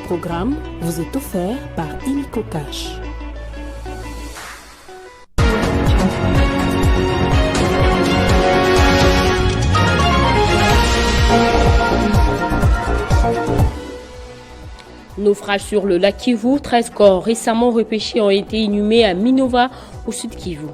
programme vous est offert par Illico Cash. Naufrage sur le lac Kivu, 13 corps récemment repêchés ont été inhumés à Minova, au sud Kivu.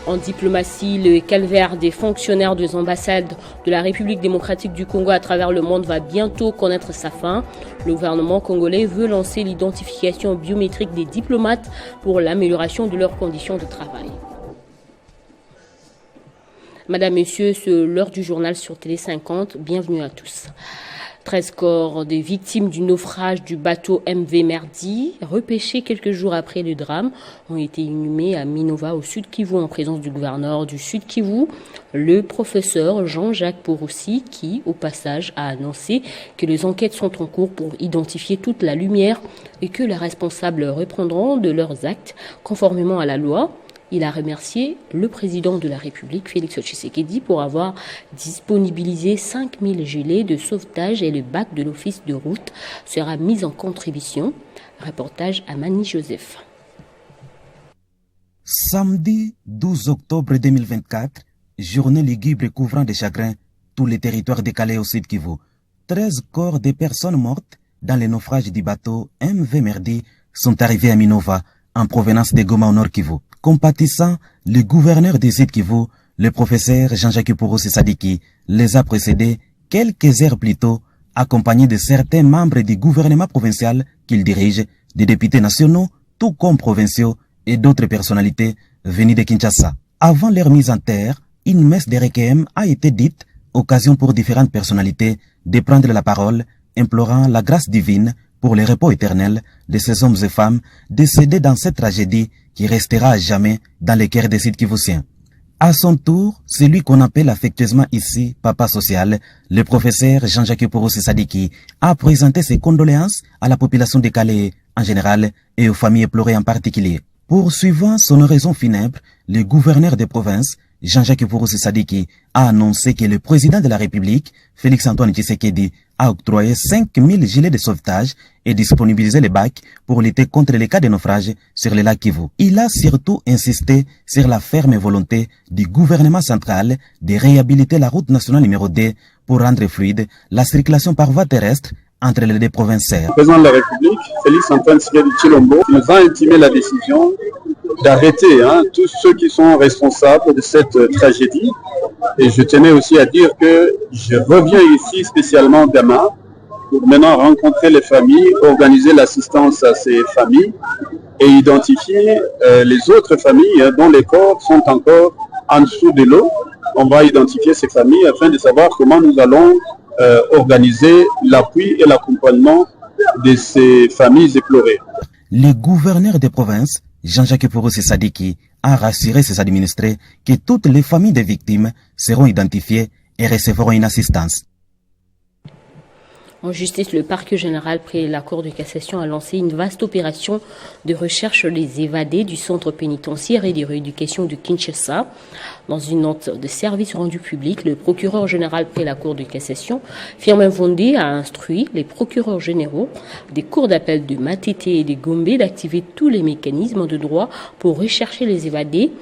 En diplomatie, le calvaire des fonctionnaires des ambassades de la République démocratique du Congo à travers le monde va bientôt connaître sa fin. Le gouvernement congolais veut lancer l'identification biométrique des diplomates pour l'amélioration de leurs conditions de travail. Madame, Messieurs, c'est l'heure du journal sur Télé 50. Bienvenue à tous. 13 corps des victimes du naufrage du bateau MV Merdi, repêchés quelques jours après le drame, ont été inhumés à Minova, au sud Kivu, en présence du gouverneur du sud Kivu, le professeur Jean-Jacques Poroussi, qui, au passage, a annoncé que les enquêtes sont en cours pour identifier toute la lumière et que les responsables reprendront de leurs actes conformément à la loi. Il a remercié le président de la République, Félix Tshisekedi, pour avoir disponibilisé 5000 gilets de sauvetage et le bac de l'office de route sera mis en contribution. Reportage à Mani Joseph. Samedi 12 octobre 2024, journée lugubre couvrant de chagrin tous les territoires décalés au sud Kivu. 13 corps de personnes mortes dans le naufrage du bateau MV Merdi sont arrivés à Minova, en provenance de Goma au nord Kivu. Compatissant, le gouverneur des Sud Kivu, le professeur Jean-Jacques Poroussi Sadiki, les a précédés quelques heures plus tôt, accompagné de certains membres du gouvernement provincial qu'il dirige, des députés nationaux, tout comme provinciaux, et d'autres personnalités venues de Kinshasa. Avant leur mise en terre, une messe de requiem a été dite, occasion pour différentes personnalités de prendre la parole, implorant la grâce divine pour le repos éternel de ces hommes et femmes décédés dans cette tragédie qui restera à jamais dans les cœurs des Sud Kivusiens. À son tour, celui qu'on appelle affectueusement ici Papa Social, le professeur Jean-Jacques Poroussi Sadiki, a présenté ses condoléances à la population de Calais en général et aux familles éplorées en particulier. Poursuivant son oraison funèbre, le gouverneur des provinces, Jean-Jacques Poroussi Sadiki, a annoncé que le président de la République, Félix-Antoine Tshisekedi, a octroyé 5000 gilets de sauvetage et disponibilisé les bacs pour lutter contre les cas de naufrage sur le lac Kivu. Il a surtout insisté sur la ferme volonté du gouvernement central de réhabiliter la route nationale numéro 2 pour rendre fluide la circulation par voie terrestre entre les deux provinces. Le président de la République, Félix-Antoine Tshilombo, nous a intimé la décision d'arrêter tous ceux qui sont responsables de cette tragédie. Et je tenais aussi à dire que je reviens ici spécialement demain pour maintenant rencontrer les familles, organiser l'assistance à ces familles et identifier les autres familles dont les corps sont encore en dessous de l'eau. On va identifier ces familles afin de savoir comment nous allons organiser l'appui et l'accompagnement de ces familles éplorées. Le gouverneur des provinces, Jean-Jacques Poroussi Sadiki, a rassuré ses administrés que toutes les familles des victimes seront identifiées et recevront une assistance. En justice, le parquet général près la Cour de cassation a lancé une vaste opération de recherche sur les évadés du centre pénitentiaire et de rééducation de Kinshasa. Dans une note de service rendu public, le procureur général près la Cour de cassation, Firmin Vondé, a instruit les procureurs généraux des cours d'appel de Matete et de Gombe d'activer tous les mécanismes de droit pour rechercher les évadés,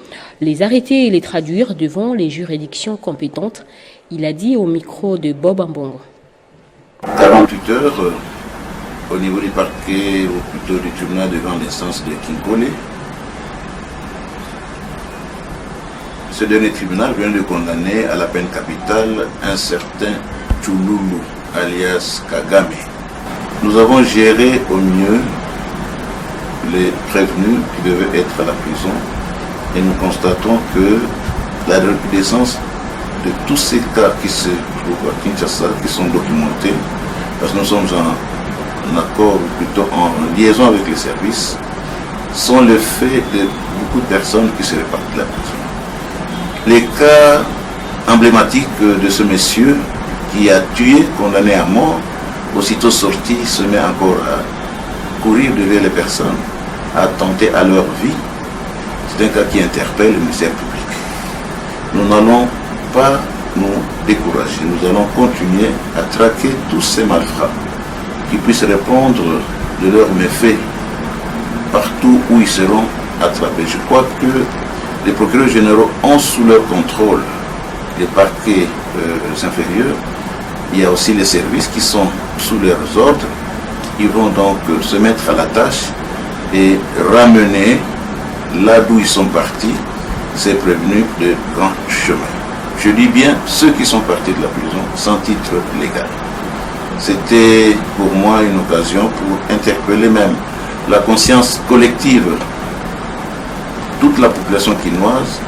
les arrêter et les traduire devant les juridictions compétentes. Il a dit au micro de Bob Ambongo. 48 heures au niveau du parquet, ou plutôt du tribunal de grande instance de Kinkole. Ce dernier tribunal vient de condamner à la peine capitale un certain Tchouloulou, alias Kagame. Nous avons géré au mieux les prévenus qui devaient être à la prison et nous constatons que la recrudescence de tous ces cas qui se trouvent à Kinshasa, qui sont documentés, parce que nous sommes en accord, plutôt en liaison avec les services, sont le fait de beaucoup de personnes qui se répartent la prison. Les cas emblématiques de ce monsieur qui a tué, condamné à mort, aussitôt sorti, se met encore à courir derrière les personnes, à tenter à leur vie. C'est un cas qui interpelle le ministère public. Nous n'allons pas nous décourager. Nous allons continuer à traquer tous ces malfrats qui puissent répondre de leurs méfaits partout où ils seront attrapés. Je crois que les procureurs généraux ont sous leur contrôle les parquets inférieurs. Il y a aussi les services qui sont sous leurs ordres. Ils vont donc se mettre à la tâche et ramener là d'où ils sont partis ces prévenus de grand chemin. Je dis bien ceux qui sont partis de la prison sans titre légal. C'était pour moi une occasion pour interpeller même la conscience collective, toute la population quinoise,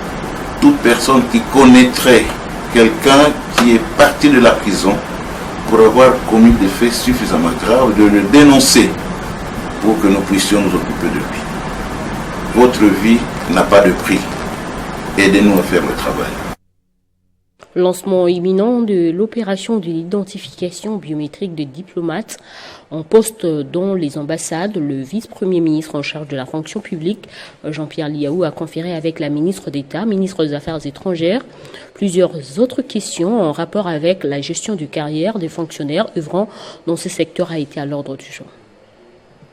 toute personne qui connaîtrait quelqu'un qui est parti de la prison pour avoir commis des faits suffisamment graves, de le dénoncer pour que nous puissions nous occuper de lui. Votre vie n'a pas de prix. Aidez-nous à faire le travail. Lancement imminent de l'opération de l'identification biométrique des diplomates en poste dans les ambassades. Le vice-premier ministre en charge de la fonction publique, Jean-Pierre Liaou, a conféré avec la ministre d'État, ministre des Affaires étrangères, plusieurs autres questions en rapport avec la gestion de carrière des fonctionnaires œuvrant dans ce secteur a été à l'ordre du jour.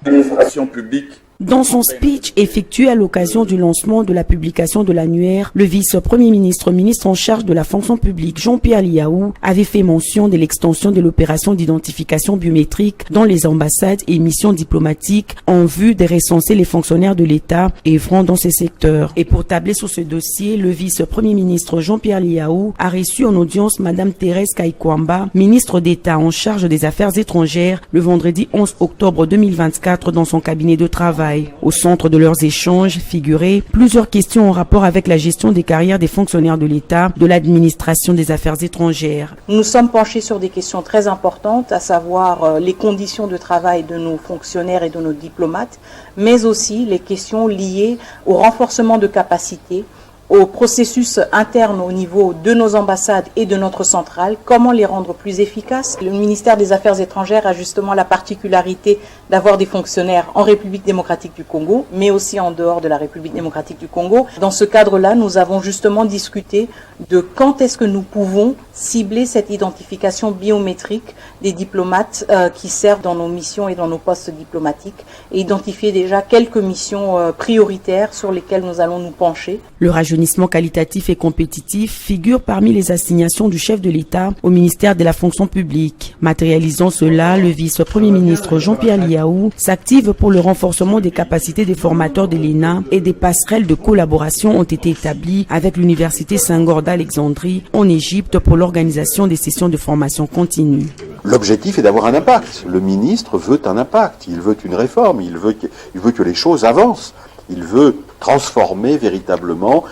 L'administration publique. Dans son speech effectué à l'occasion du lancement de la publication de l'annuaire, le vice-premier ministre, ministre en charge de la fonction publique, Jean-Pierre Liaou, avait fait mention de l'extension de l'opération d'identification biométrique dans les ambassades et missions diplomatiques en vue de recenser les fonctionnaires de l'État œuvrant dans ces secteurs. Et pour tabler sur ce dossier, le vice-premier ministre Jean-Pierre Liaou a reçu en audience Madame Thérèse Kaikwamba, ministre d'État en charge des Affaires étrangères, le vendredi 11 octobre 2024 dans son cabinet de travail. Au centre de leurs échanges figuraient plusieurs questions en rapport avec la gestion des carrières des fonctionnaires de l'État, de l'administration des affaires étrangères. Nous sommes penchés sur des questions très importantes, à savoir les conditions de travail de nos fonctionnaires et de nos diplomates, mais aussi les questions liées au renforcement de capacités, au processus interne au niveau de nos ambassades et de notre centrale, comment les rendre plus efficaces. Le ministère des Affaires étrangères a justement la particularité d'avoir des fonctionnaires en République démocratique du Congo, mais aussi en dehors de la République démocratique du Congo. Dans ce cadre-là, nous avons justement discuté de quand est-ce que nous pouvons cibler cette identification biométrique des diplomates qui servent dans nos missions et dans nos postes diplomatiques, et identifier déjà quelques missions prioritaires sur lesquelles nous allons nous pencher. Le rajeunissement qualitatif et compétitif figure parmi les assignations du chef de l'État au ministère de la fonction publique. Matérialisant cela, le vice-premier ministre Jean-Pierre Liaou s'active pour le renforcement des capacités des formateurs de l'ENA et des passerelles de collaboration ont été établies avec l'université Senghor d'Alexandrie en Égypte pour l'organisation des sessions de formation continue. L'objectif est d'avoir un impact. Le ministre veut un impact, il veut une réforme, il veut que les choses avancent. Il veut transformer véritablement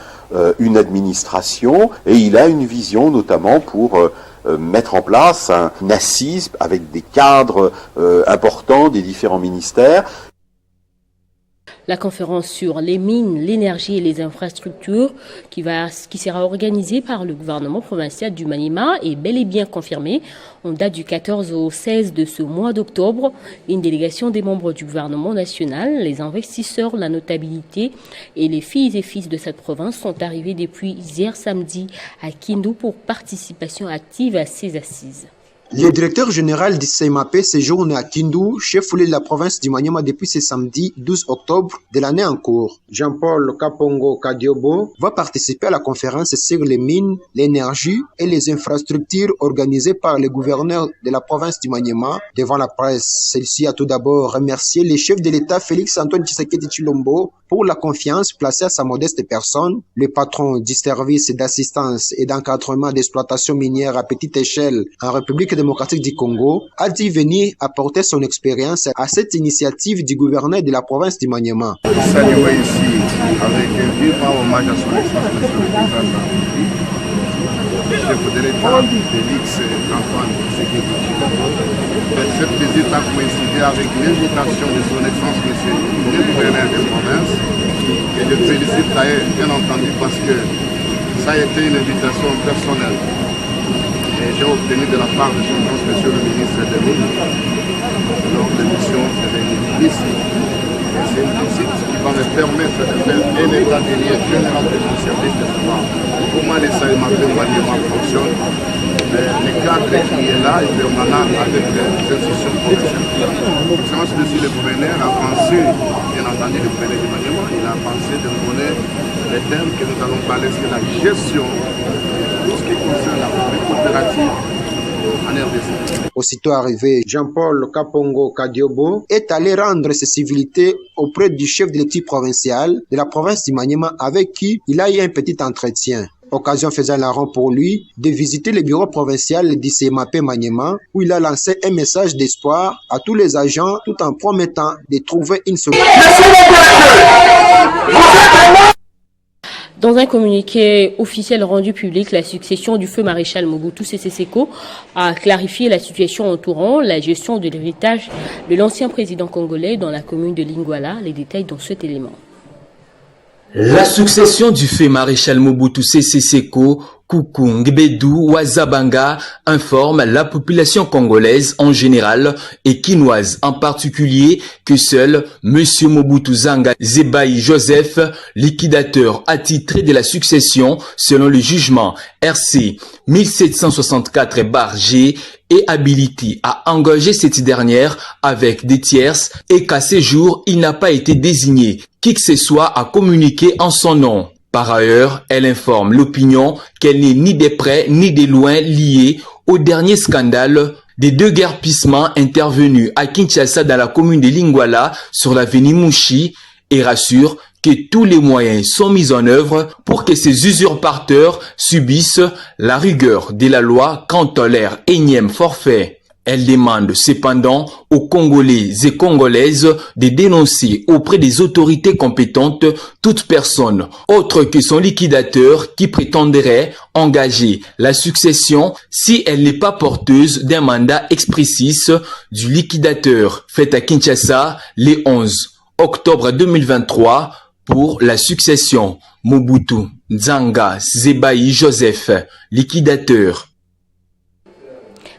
une administration et il a une vision notamment pour mettre en place un assise avec des cadres importants des différents ministères. La conférence sur les mines, l'énergie et les infrastructures qui sera organisée par le gouvernement provincial du Maniema est bel et bien confirmée. En date du 14 au 16 de ce mois d'octobre, une délégation des membres du gouvernement national, les investisseurs, la notabilité et les filles et fils de cette province sont arrivés depuis hier samedi à Kindu pour participation active à ces assises. Le directeur général du CMAP séjourne à Kindu, chef-lieu de la province du Maniema depuis ce samedi 12 octobre de l'année en cours. Jean-Paul Kapongo Kadiobo va participer à la conférence sur les mines, l'énergie et les infrastructures organisée par le gouverneur de la province du Maniema. Devant la presse, celle-ci a tout d'abord remercié le chef de l'État Félix-Antoine Tshisekedi Tshilombo pour la confiance placée à sa modeste personne. Le patron du service d'assistance et d'encadrement d'exploitation minière à petite échelle en République démocratique du Congo a dit venir apporter son expérience à cette initiative du gouverneur de la province du Maniema. Saluer ici avec un vivant hommage à son excellence monsieur le président de la République, chef de l'État Félix-Antoine Tshisekedi Tshilombo. Cette visite a coïncidé avec l'invitation de son excellence monsieur le gouverneur de province et je félicite d'ailleurs bien entendu parce que ça a été une invitation personnelle. Et j'ai obtenu de la part de son excellence monsieur le ministre de l'État lors de l'émission de l'église. c'est un site qui va me permettre de faire un état des lieux général de mon service de savoir comment les SAEMAP Maniema fonctionnent, le cadre qui est là est permanent avec les institutions professionnelles. Excellence, monsieur le gouverneur a pensé, bien entendu, le gouverneur de Maniema, il a pensé de nous donner les thèmes que nous allons parler sur la gestion de tout ce qui concerne la coopérative en RDC. Aussitôt arrivé, Jean-Paul Kapongo Kadiobo est allé rendre ses civilités auprès du chef de l'équipe provinciale de la province du Maniema avec qui il a eu un petit entretien. Occasion faisant la ronde pour lui de visiter le bureau provincial du CMAP Maniema où il a lancé un message d'espoir à tous les agents tout en promettant de trouver une solution. Dans un communiqué officiel rendu public, la succession du feu maréchal Mobutu Sese Seko a clarifié la situation entourant la gestion de l'héritage de l'ancien président congolais dans la commune de Lingwala. Les détails dans cet élément. La succession du feu maréchal Mobutu Sese Seko, Kuku Ngbedu Wazabanga informe la population congolaise en général et quinoise en particulier que seul M. Mobutu Zanga Zebaï Joseph, liquidateur attitré de la succession selon le jugement RC 1764-G, est habilité à engager cette dernière avec des tierces et qu'à ce jour, il n'a pas été désigné qui que ce soit à communiquer en son nom. Par ailleurs, elle informe l'opinion qu'elle n'est ni de près ni de loin liée au dernier scandale des deux guerpissements intervenus à Kinshasa dans la commune de Lingwala sur l'avenue Mouchi et rassure que tous les moyens sont mis en œuvre pour que ces usurpateurs subissent la rigueur de la loi quant à leur énième forfait. Elle demande cependant aux Congolais et Congolaises de dénoncer auprès des autorités compétentes toute personne autre que son liquidateur qui prétendrait engager la succession si elle n'est pas porteuse d'un mandat expressis du liquidateur fait à Kinshasa le 11 octobre 2023 pour la succession. Mobutu Nzanga Zebaï Joseph, liquidateur.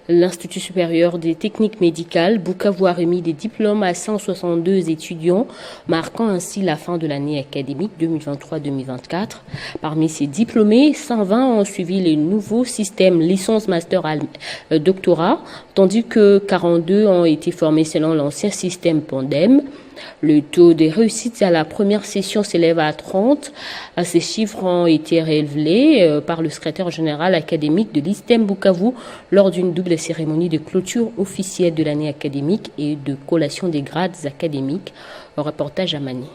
L'Institut supérieur des techniques médicales Bukavu a remis des diplômes à 162 étudiants, marquant ainsi la fin de l'année académique 2023-2024. Parmi ces diplômés, 120 ont suivi le nouveau système licence, master, doctorat, tandis que 42 ont été formés selon l'ancien système Pandem. Le taux de réussite à la première session s'élève à 30. Ces chiffres ont été révélés par le secrétaire général académique de l'ISTEM Bukavu lors d'une double cérémonie de clôture officielle de l'année académique et de collation des grades académiques. Un reportage à Mani.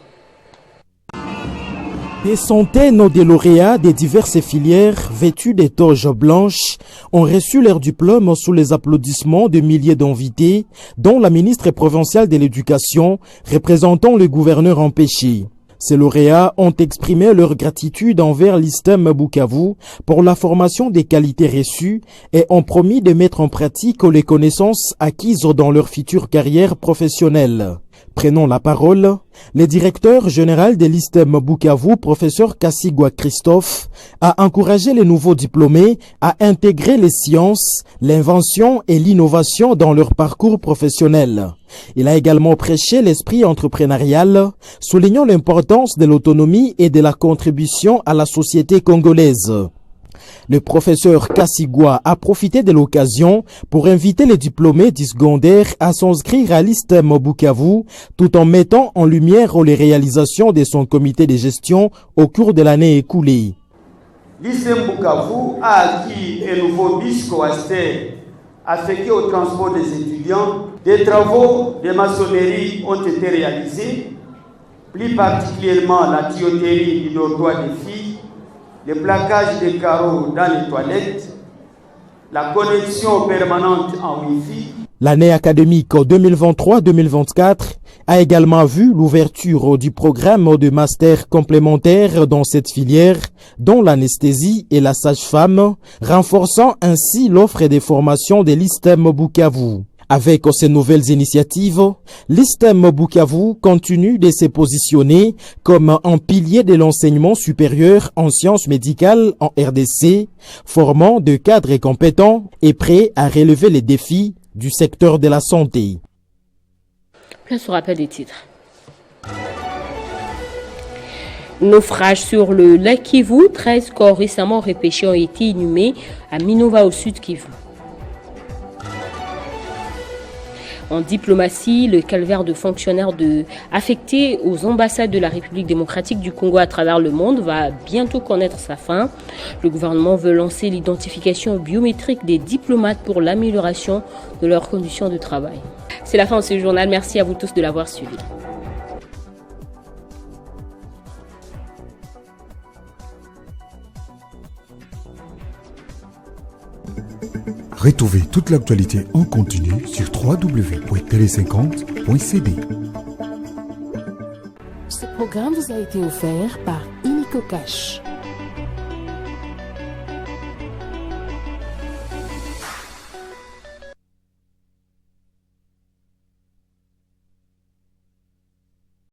Des centaines de lauréats des diverses filières vêtus des toges blanches ont reçu leur diplôme sous les applaudissements de milliers d'invités, dont la ministre provinciale de l'Éducation représentant le gouverneur empêché. Ces lauréats ont exprimé leur gratitude envers l'ISTEM Bukavu pour la formation des qualités reçues et ont promis de mettre en pratique les connaissances acquises dans leur future carrière professionnelle. Prenons la parole, le directeur général de l'ISTEM Bukavu, professeur Kassigwa Christophe, a encouragé les nouveaux diplômés à intégrer les sciences, l'invention et l'innovation dans leur parcours professionnel. Il a également prêché l'esprit entrepreneurial, soulignant l'importance de l'autonomie et de la contribution à la société congolaise. Le professeur Kassigwa a profité de l'occasion pour inviter les diplômés du secondaire à s'inscrire à l'ISTEM Bukavu tout en mettant en lumière les réalisations de son comité de gestion au cours de l'année écoulée. L'ISTEM Bukavu a acquis un nouveau bus coaster affecté au transport des étudiants. Des travaux de maçonnerie ont été réalisés, plus particulièrement la tuyauterie du dortoir des filles, le plaquage des carreaux dans les toilettes, la connexion permanente en Wi-Fi. L'année académique 2023-2024 a également vu l'ouverture du programme de master complémentaire dans cette filière, dont l'anesthésie et la sage-femme, renforçant ainsi l'offre des formations de l'ISTEM Bukavu. Avec ces nouvelles initiatives, l'ISTEM Bukavu continue de se positionner comme un pilier de l'enseignement supérieur en sciences médicales en RDC, formant de cadres compétents et prêts à relever les défis du secteur de la santé. Place au rappel des titres. Naufrage sur le lac Kivu, 13 corps récemment repêchés ont été inhumés à Minova au sud Kivu. En diplomatie, le calvaire de fonctionnaires affectés aux ambassades de la République démocratique du Congo à travers le monde va bientôt connaître sa fin. Le gouvernement veut lancer l'identification biométrique des diplomates pour l'amélioration de leurs conditions de travail. C'est la fin de ce journal. Merci à vous tous de l'avoir suivi. Retrouvez toute l'actualité en continu sur www.tele50.cd. Ce programme vous a été offert par Illico Cash.